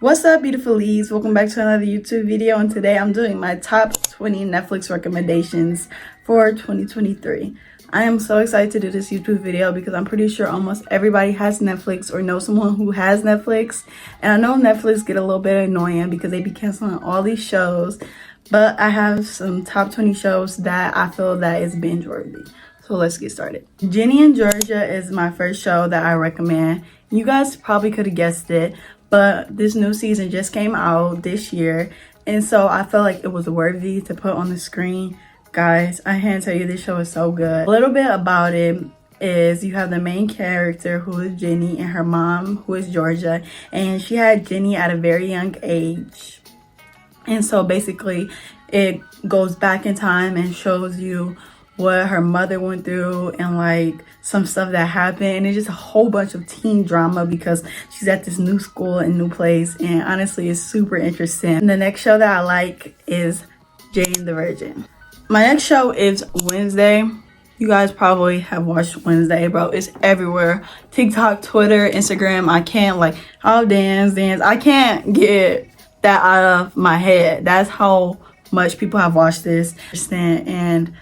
What's up, beautiful leads? Welcome back to another YouTube video, and today I'm doing my top 20 Netflix recommendations for 2023. I am so excited to do this YouTube video because I'm pretty sure almost everybody has Netflix or knows someone who has Netflix. And I know Netflix get a little bit annoying because they be canceling all these shows, but I have some top 20 shows that I feel that is binge worthy. So let's get started. Ginny and Georgia is my first show that I recommend. You guys probably could have guessed it, but this new season just came out this year, and so I felt like it was worthy to put on the screen. Guys, I can't tell you, this show is so good. A little bit about it is you have the main character, who is Ginny, and her mom, who is Georgia, and she had Ginny at a very young age. And so basically it goes back in time and shows you what her mother went through and like some stuff that happened, and it's just a whole bunch of teen drama because she's at this new school and new place, and honestly it's super interesting. And the next show that I like is Jane the Virgin. My next show is Wednesday. You guys probably have watched Wednesday, bro. It's everywhere. TikTok, Twitter, Instagram. I can't dance. I can't get that out of my head. That's how much people have watched this, and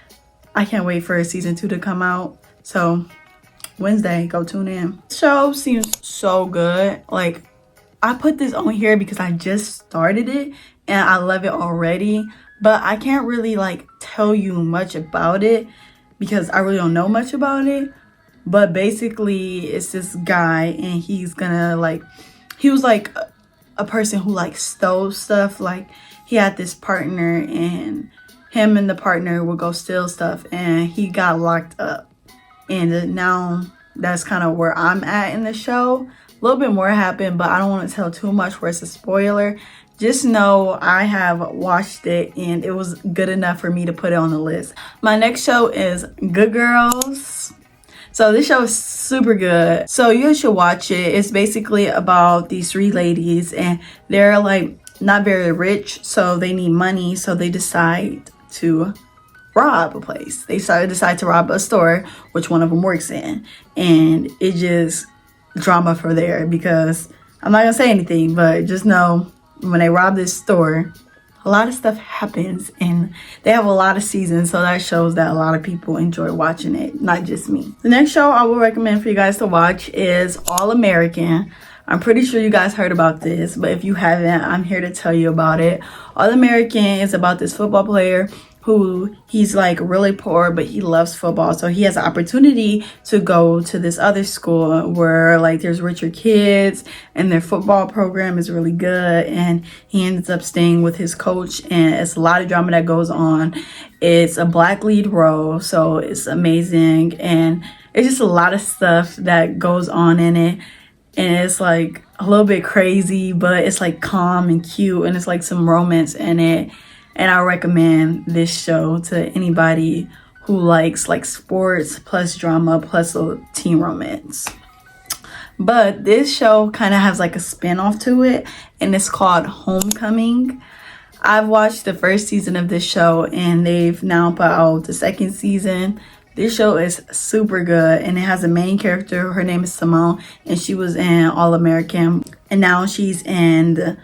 I can't wait for season 2 to come out. So Wednesday, go tune in. The show seems so good. Like, I put this on here because I just started it and I love it already, but I can't really tell you much about it because I really don't know much about it. But basically it's this guy, and he's gonna he was a person who stole stuff. He had this partner, and him and the partner would go steal stuff, and he got locked up. And now that's kind of where I'm at in the show. A little bit more happened, but I don't want to tell too much where it's a spoiler. Just know I have watched it and it was good enough for me to put it on the list. My next show is Good Girls. So this show is super good, so you should watch it. It's basically about these 3 ladies, and they're not very rich, so they need money, so they decide to rob a place. They decide to rob a store, which one of them works in, and it just drama for there, because I'm not gonna say anything, but just know when they rob this store, a lot of stuff happens, and they have a lot of seasons, so that shows that a lot of people enjoy watching it, not just me. The next show I will recommend for you guys to watch is All American. I'm pretty sure you guys heard about this, but if you haven't, I'm here to tell you about it. All American is about this football player who he's really poor, but he loves football. So he has an opportunity to go to this other school where there's richer kids, and their football program is really good, and he ends up staying with his coach, and it's a lot of drama that goes on. It's a black lead role, so it's amazing, and it's just a lot of stuff that goes on in it. And it's a little bit crazy, but it's calm and cute, and it's some romance in it. And I recommend this show to anybody who likes sports plus drama plus a teen romance. But this show kind of has a spin-off to it, and it's called Homecoming. I've watched the first season of this show, and they've now put out the second season. This show is super good, and it has a main character. Her name is Simone, and she was in All American, and now she's in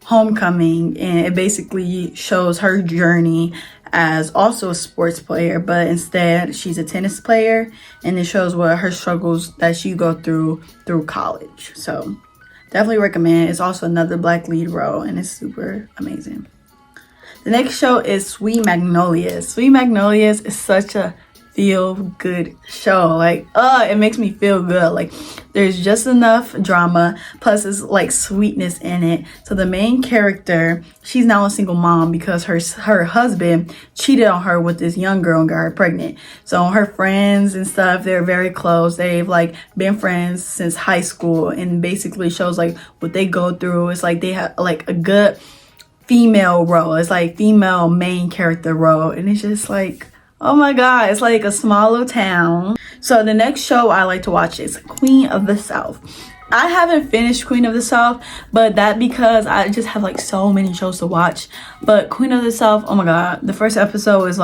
Homecoming, and it basically shows her journey as also a sports player, but instead she's a tennis player, and it shows what her struggles that she go through college. So definitely recommend. It's also another black lead role, and it's super amazing. The next show is Sweet Magnolias. Sweet Magnolias is such a feel good show. It makes me feel good. There's just enough drama, plus it's sweetness in it. So the main character, she's now a single mom because her husband cheated on her with this young girl and got her pregnant. So her friends and stuff, they're very close. They've been friends since high school, and basically shows what they go through. It's they have a good female role. It's female main character role, and it's just oh my god, it's a small little town. So the next show I like to watch is Queen of the South. I haven't finished Queen of the South, but that because I just have so many shows to watch. But Queen of the South, oh my god, the first episode is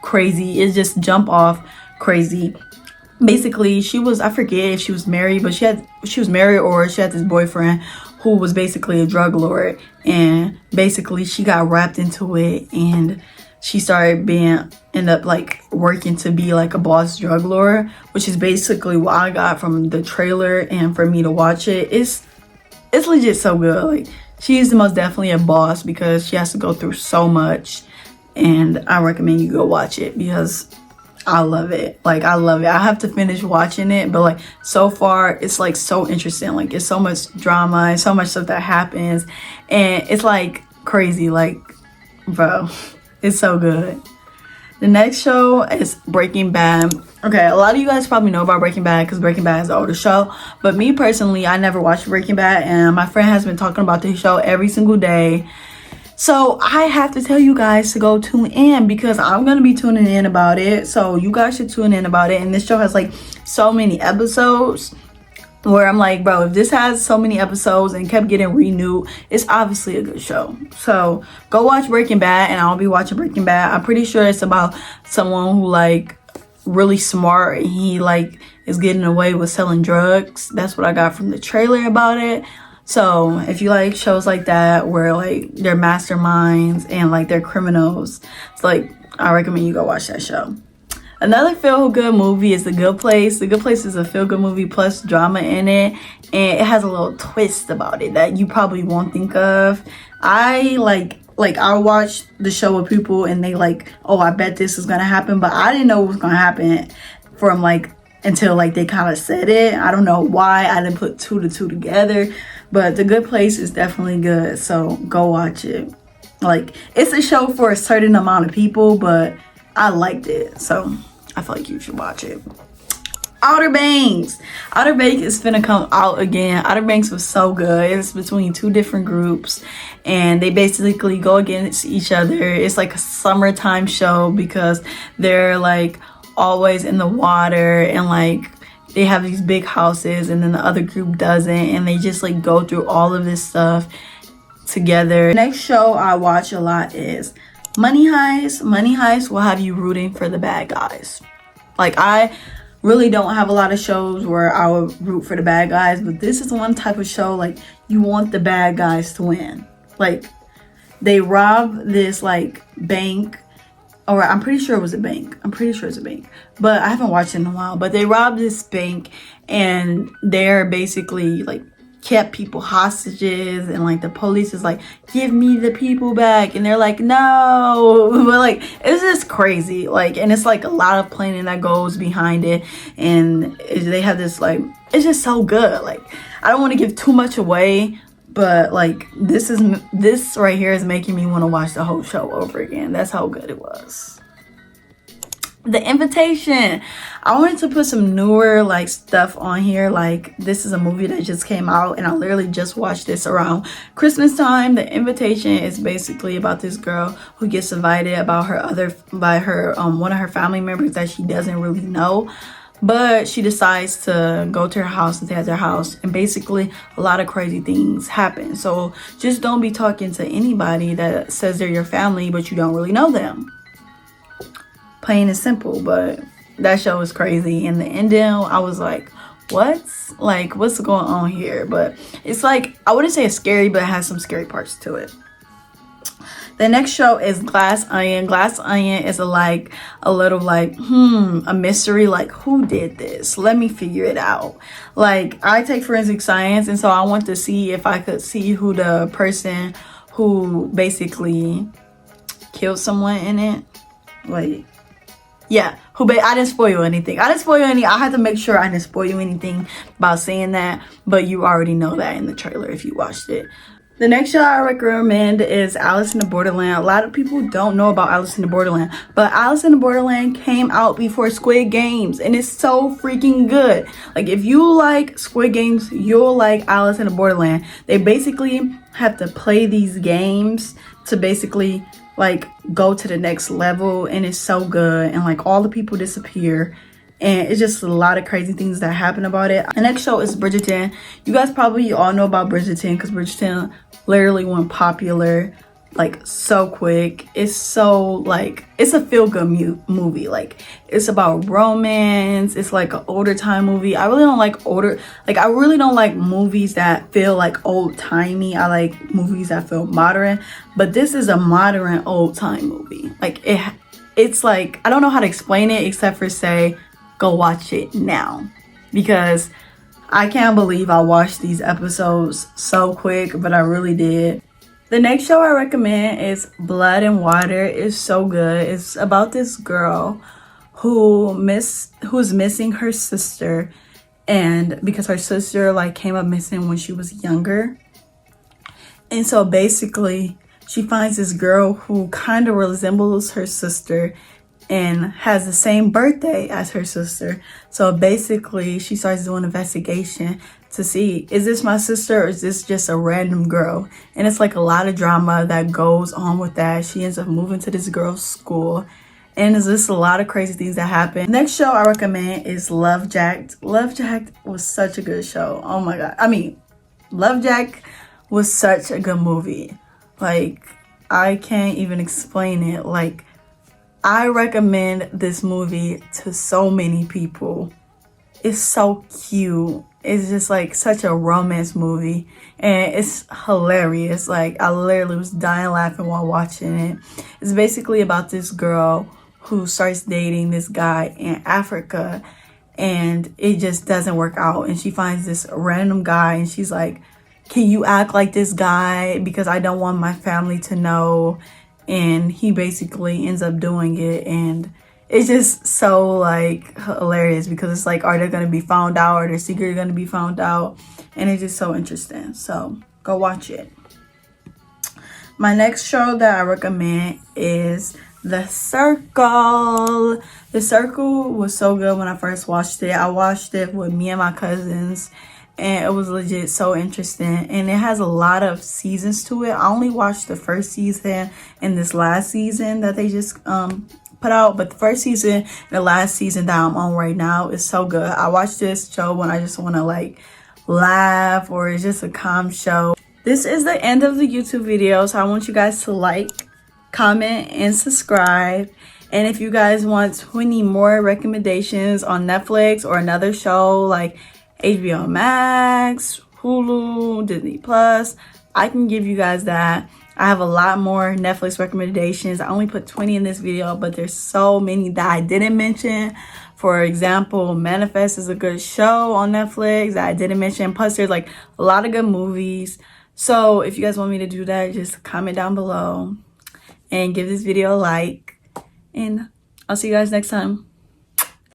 crazy. It's just jump off crazy. basically she was, I forget if she was married, but she was married or she had this boyfriend who was basically a drug lord, and basically she got wrapped into it, and she started end up like working to be like a boss drug lord, which is basically what I got from the trailer. And for me to watch it, it's legit so good. Like, she is most definitely a boss because she has to go through so much, and I recommend you go watch it because I love it. Like, I love it. I have to finish watching it, but like so far it's like so interesting. Like, it's so much drama and so much stuff that happens, and it's like crazy. Like, bro, it's so good. The next show is Breaking Bad. Okay, a lot of you guys probably know about Breaking Bad because Breaking Bad is the older show. But me personally, I never watched Breaking Bad, and my friend has been talking about this show every single day. So I have to tell you guys to go tune in because I'm going to be tuning in about it. So you guys should tune in about it. And this show has like so many episodes where I'm like, bro, if this has so many episodes and kept getting renewed, it's obviously a good show. So go watch Breaking Bad, and I'll be watching Breaking Bad. I'm pretty sure it's about someone who like really smart, and he like is getting away with selling drugs. That's what I got from the trailer about it. So if you like shows like that where like they're masterminds and like they're criminals, it's like, I recommend you go watch that show. Another feel-good movie is The Good Place. The Good Place is a feel-good movie plus drama in it, and it has a little twist about it that you probably won't think of. I watched the show with people and they like, oh, I bet this is gonna happen, but I didn't know what was gonna happen from like until like they kind of said it. I don't know why I didn't put two to two together, but The Good Place is definitely good, so go watch it. Like, it's a show for a certain amount of people, but I liked it, so I feel like you should watch it. Outer Banks. Outer Banks is finna come out again. Outer Banks was so good. It's between two different groups, and they basically go against each other. It's like a summertime show because they're like always in the water, and like they have these big houses, and then the other group doesn't, and they just like go through all of this stuff together. The next show I watch a lot is Money Heist. Money Heist will have you rooting for the bad guys. Like, I really don't have a lot of shows where I would root for the bad guys, but this is one type of show like you want the bad guys to win. Like, they rob this like bank, or I'm pretty sure it was a bank. I'm pretty sure it's a bank, but I haven't watched it in a while. But they robbed this bank, and they're basically like kept people hostages, and like the police is like, give me the people back, and they're like, no. But like, it's just crazy. Like, and it's like a lot of planning that goes behind it, and they have this like, it's just so good. Like, I don't want to give too much away, but like this right here is making me want to watch the whole show over again. That's how good it was. The Invitation. I wanted to put some newer like stuff on here. Like, this is a movie that just came out, and I literally just watched this around Christmas time. The Invitation is basically about this girl who gets invited by one of her family members that she doesn't really know, but she decides to go to her house and stay at their house, and basically a lot of crazy things happen. So just don't be talking to anybody that says they're your family but you don't really know them. Plain and simple. But that show was crazy. In the ending, I was like, what's going on here? But it's like, I wouldn't say it's scary, but it has some scary parts to it. The next show is Glass Onion. Glass Onion is a little a mystery, like, who did this? Let me figure it out. Like, I take forensic science, and so I want to see if I could see who the person who basically killed someone in it. Like, yeah, I didn't spoil anything. I had to make sure I didn't spoil anything about saying that, but you already know that in the trailer if you watched it. The next show I recommend is Alice in the Borderland. A lot of people don't know about Alice in the Borderland, but Alice in the Borderland came out before Squid Games, and it's so freaking good. Like, if you like Squid Games, you'll like Alice in the Borderland. They basically have to play these games to basically like go to the next level, and it's so good, and like all the people disappear, and it's just a lot of crazy things that happen about it. The next show is Bridgerton. You guys probably all know about Bridgerton because Bridgerton literally went popular like so quick. It's so like, it's a feel-good movie. Like, it's about romance. It's like an older time movie. I really don't like I really don't like movies that feel like old-timey. I like movies that feel modern, but this is a modern old-time movie. Like, it's like, I don't know how to explain it except for say go watch it now, because I can't believe I watched these episodes so quick, but I really did. The next show I recommend is Blood and Water. It's so good. It's about this girl who's missing her sister, and because her sister like came up missing when she was younger. And so basically she finds this girl who kind of resembles her sister and has the same birthday as her sister. So basically she starts doing an investigation to see, is this my sister or is this just a random girl? And it's like a lot of drama that goes on with that. She ends up moving to this girl's school, and there's just a lot of crazy things that happen. Next show I recommend is Love Jacked. Love Jacked was such a good show. Oh my god. I mean, Love Jacked was such a good movie. Like, I can't even explain it. Like, I recommend this movie to so many people. It's so cute. It's just like such a romance movie, and it's hilarious. Like, I literally was dying laughing while watching it. It's basically about this girl who starts dating this guy in Africa, and it just doesn't work out, and she finds this random guy and she's like, can you act like this guy because I don't want my family to know? And he basically ends up doing it, and it's just so like hilarious because it's like, are they gonna be found out? Are their secret gonna be found out? And it's just so interesting. So go watch it. My next show that I recommend is The Circle. The Circle was so good when I first watched it. I watched it with me and my cousins, and it was legit so interesting, and it has a lot of seasons to it. I only watched the first season and this last season that they just put out, but the first season and the last season that I'm on right now is so good. I watch this show when I just want to like laugh, or it's just a calm show. This is the end of the YouTube video, so I want you guys to like, comment, and subscribe. And if you guys want 20 more recommendations on Netflix or another show like HBO Max, Hulu, Disney Plus, I can give you guys that. I have a lot more Netflix recommendations. I only put 20 in this video, but there's so many that I didn't mention. For example, Manifest is a good show on Netflix that I didn't mention. Plus, there's like a lot of good movies. So if you guys want me to do that, just comment down below and give this video a like. And I'll see you guys next time.